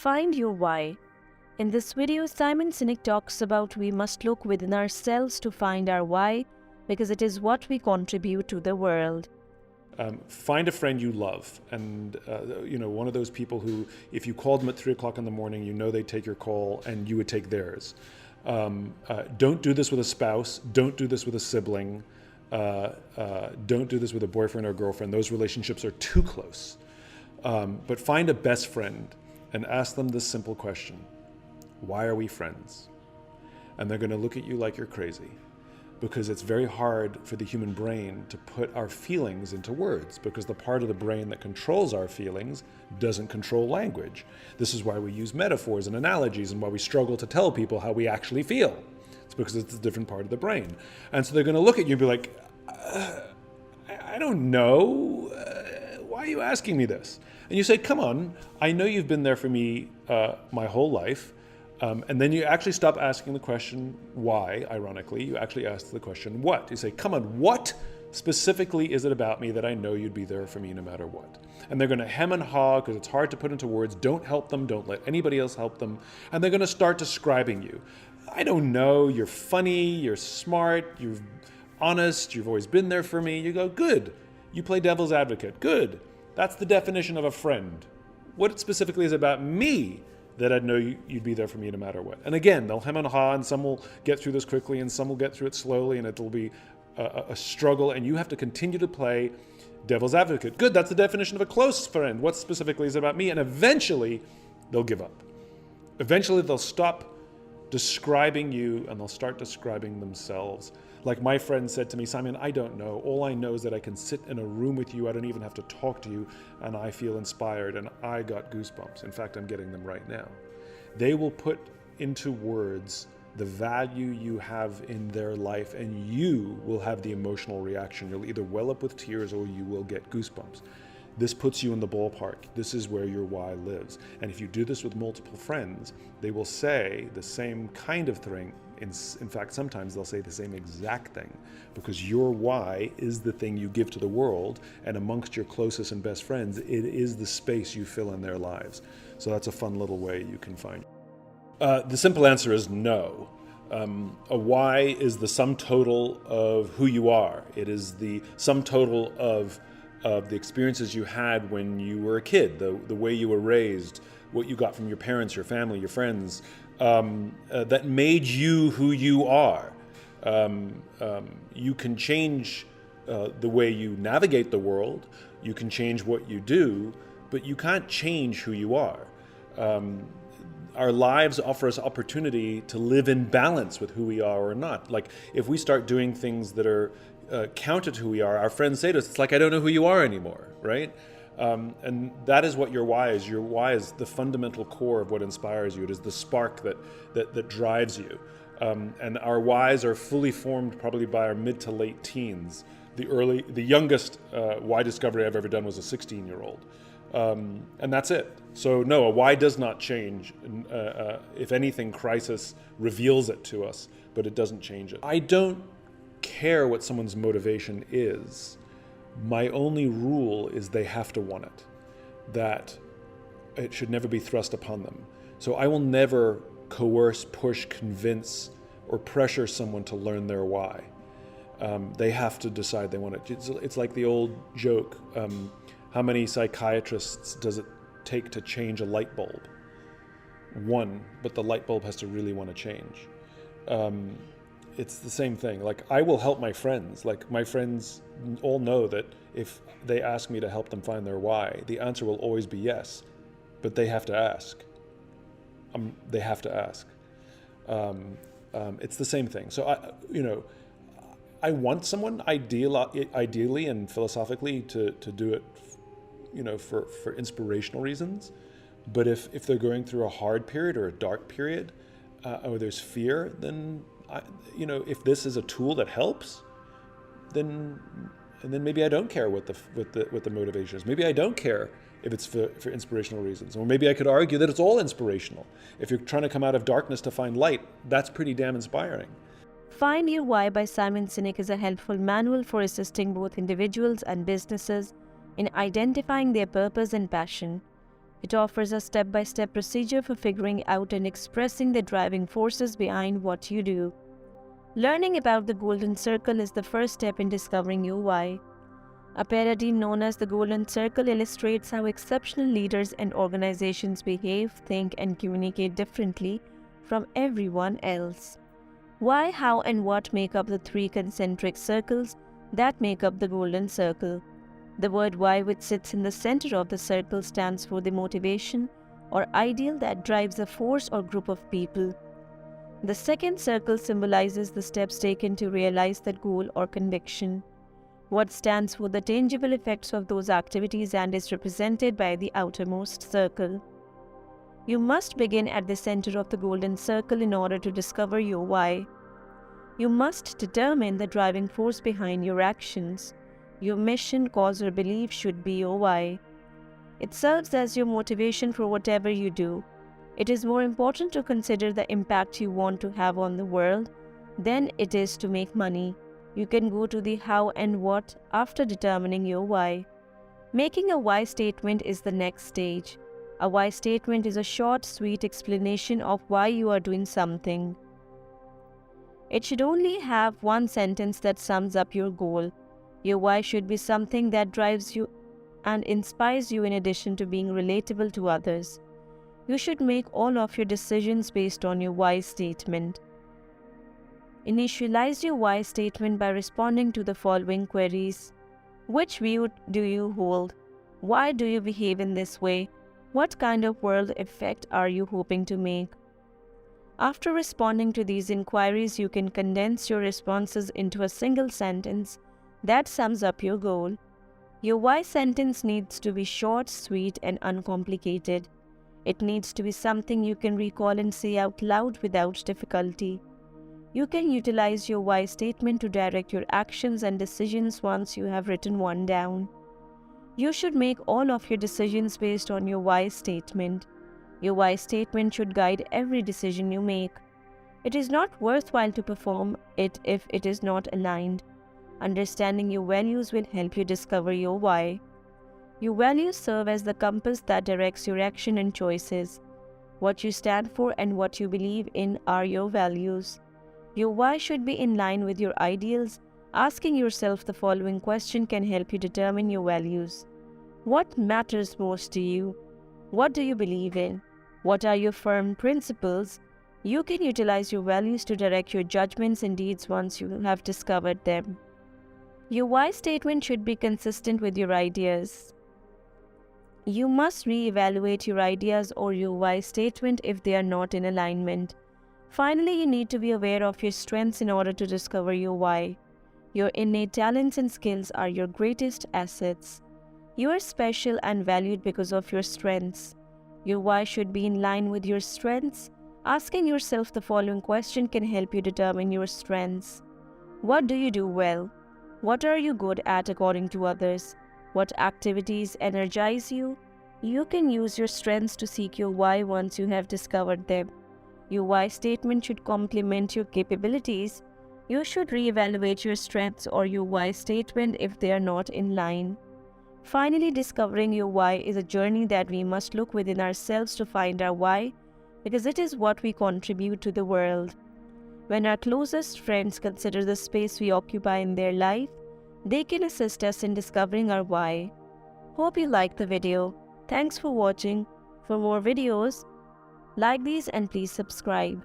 Find your why. In this video, Simon Sinek talks about we must look within ourselves to find our why because it is what we contribute to the world. Find a friend you love, and one of those people who, if you called them at 3 o'clock in the morning, they'd take your call and you would take theirs. Don't do this with a spouse. Don't do this with a sibling. Don't do this with a boyfriend or girlfriend. Those relationships are too close. But find a best friend and ask them this simple question: why are we friends? And they're going to look at you like you're crazy, because it's very hard for the human brain to put our feelings into words, because the part of the brain that controls our feelings doesn't control language. This is why we use metaphors and analogies and why we struggle to tell people how we actually feel. It's because it's a different part of the brain. And so they're going to look at you and be like, I don't know. Why are you asking me this? And you say, come on, I know you've been there for me my whole life. And then you actually stop asking the question why, ironically. You actually ask the question what. You say, come on, what specifically is it about me that I know you'd be there for me no matter what? And they're going to hem and haw because it's hard to put into words. Don't help them. Don't let anybody else help them. And they're going to start describing you. I don't know. You're funny. You're smart. You're honest. You've always been there for me. You go, good. You play devil's advocate. Good. That's the definition of a friend. What specifically is about me that I'd know you'd be there for me no matter what? And again, they'll hem and haw, and some will get through this quickly and some will get through it slowly, and it'll be a struggle, and you have to continue to play devil's advocate. Good, that's the definition of a close friend. What specifically is it about me? And eventually they'll give up. Eventually they'll stop describing you and they'll start describing themselves. Like my friend said to me, Simon, I don't know. All I know is that I can sit in a room with you. I don't even have to talk to you, and I feel inspired, and I got goosebumps. In fact, I'm getting them right now. They will put into words the value you have in their life, and you will have the emotional reaction. You'll either well up with tears or you will get goosebumps. This puts you in the ballpark. This is where your why lives. And if you do this with multiple friends, they will say the same kind of thing. In fact, sometimes they'll say the same exact thing, because your why is the thing you give to the world, and amongst your closest and best friends, it is the space you fill in their lives. So that's a fun little way you can find. The simple answer is no. A why is the sum total of who you are. It is the sum total of the experiences you had when you were a kid, the way you were raised, what you got from your parents, your family, your friends, that made you who you are. You can change the way you navigate the world, you can change what you do, but you can't change who you are. Our lives offer us opportunity to live in balance with who we are or not. Like if we start doing things that are counter to who we are, our friends say to us, it's like, I don't know who you are anymore, right? And that is what your why is. Your why is the fundamental core of what inspires you. It is the spark that drives you. And our whys are fully formed probably by our mid to late teens. The youngest why discovery I've ever done was a 16-year-old. And that's it. So no, a why does not change. If anything, crisis reveals it to us, but it doesn't change it. I don't care what someone's motivation is. My only rule is they have to want it, that it should never be thrust upon them. So I will never coerce, push, convince, or pressure someone to learn their why. They have to decide they want it. It's like the old joke, how many psychiatrists does it take to change a light bulb? One, but the light bulb has to really want to change. It's the same thing. Like I will help my friends. Like my friends all know that if they ask me to help them find their why, the answer will always be yes, but they have to ask. They have to ask. It's the same thing. So I want someone ideally and philosophically to do it, for inspirational reasons. But if they're going through a hard period or a dark period, or there's fear, then if this is a tool that helps, then maybe I don't care what the motivation is. Maybe I don't care if it's for inspirational reasons. Or maybe I could argue that it's all inspirational. If you're trying to come out of darkness to find light, that's pretty damn inspiring. Find Your Why by Simon Sinek is a helpful manual for assisting both individuals and businesses in identifying their purpose and passion. It offers a step-by-step procedure for figuring out and expressing the driving forces behind what you do. Learning about the Golden Circle is the first step in discovering your why. A paradigm known as the Golden Circle illustrates how exceptional leaders and organizations behave, think, and communicate differently from everyone else. Why, how, and what make up the three concentric circles that make up the Golden Circle? The word why, which sits in the center of the circle, stands for the motivation or ideal that drives a force or group of people. The second circle symbolizes the steps taken to realize that goal or conviction. What stands for the tangible effects of those activities and is represented by the outermost circle. You must begin at the center of the Golden Circle in order to discover your why. You must determine the driving force behind your actions. Your mission, cause, or belief should be your why. It serves as your motivation for whatever you do. It is more important to consider the impact you want to have on the world than it is to make money. You can go to the how and what after determining your why. Making a why statement is the next stage. A why statement is a short, sweet explanation of why you are doing something. It should only have one sentence that sums up your goal. Your why should be something that drives you and inspires you in addition to being relatable to others. You should make all of your decisions based on your why statement. Initialize your why statement by responding to the following queries. Which view do you hold? Why do you behave in this way? What kind of world effect are you hoping to make? After responding to these inquiries, you can condense your responses into a single sentence that sums up your goal. Your why sentence needs to be short, sweet, and uncomplicated. It needs to be something you can recall and say out loud without difficulty. You can utilize your why statement to direct your actions and decisions once you have written one down. You should make all of your decisions based on your why statement. Your why statement should guide every decision you make. It is not worthwhile to perform it if it is not aligned. Understanding your values will help you discover your why. Your values serve as the compass that directs your action and choices. What you stand for and what you believe in are your values. Your why should be in line with your ideals. Asking yourself the following question can help you determine your values. What matters most to you? What do you believe in? What are your firm principles? You can utilize your values to direct your judgments and deeds once you have discovered them. Your why statement should be consistent with your ideas. You must re-evaluate your ideas or your why statement if they are not in alignment. Finally, you need to be aware of your strengths in order to discover your why. Your innate talents and skills are your greatest assets. You are special and valued because of your strengths. Your why should be in line with your strengths. Asking yourself the following question can help you determine your strengths. What do you do well? What are you good at according to others? What activities energize you? You can use your strengths to seek your why once you have discovered them. Your why statement should complement your capabilities. You should re-evaluate your strengths or your why statement if they are not in line. Finally, discovering your why is a journey that we must look within ourselves to find our why, because it is what we contribute to the world. When our closest friends consider the space we occupy in their life, they can assist us in discovering our why. Hope you liked the video. Thanks for watching. For more videos, like these and please subscribe.